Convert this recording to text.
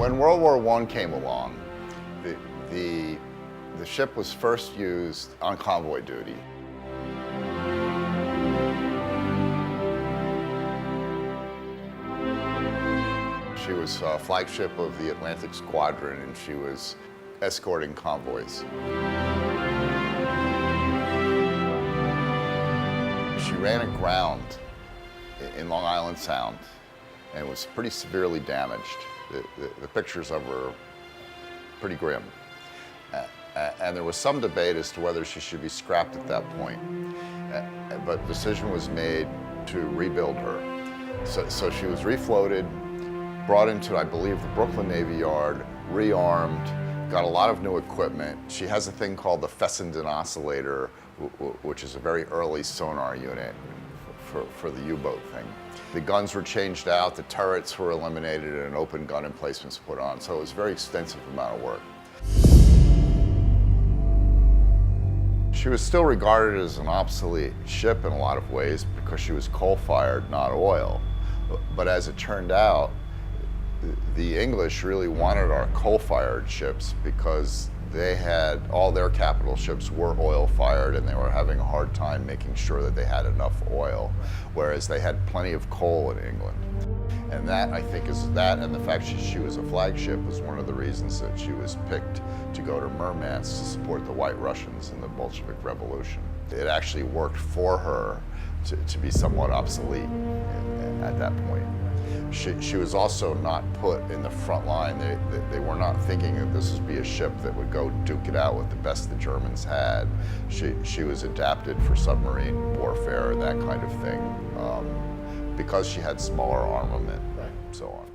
When World War I came along, the ship was first used on convoy duty. She was a flagship of the Atlantic Squadron, and she was escorting convoys. She ran aground in Long Island Sound and was pretty severely damaged. The pictures of her are pretty grim. And there was some debate as to whether she should be scrapped at that point. But the decision was made to rebuild her. So she was refloated, brought into, I believe, the Brooklyn Navy Yard, rearmed, got a lot of new equipment. She has a thing called the Fessenden Oscillator, which is a very early sonar unit for the U-boat thing. The guns were changed out, the turrets were eliminated, and open gun emplacements put on. So it was a very extensive amount of work. She was still regarded as an obsolete ship in a lot of ways because she was coal-fired, not oil. But as it turned out, the English really wanted our coal-fired ships because they had, all their capital ships were oil-fired, and they were having a hard time making sure that they had enough oil, whereas they had plenty of coal in England. And that, I think, and the fact she was a flagship was one of the reasons that she was picked to go to Murmansk to support the White Russians in the Bolshevik Revolution. It actually worked for her to be somewhat obsolete at that point. She was also not put in the front line. They were not thinking that this would be a ship that would go duke it out with the best the Germans had. She was adapted for submarine warfare, that kind of thing, because she had smaller armament, right, so on.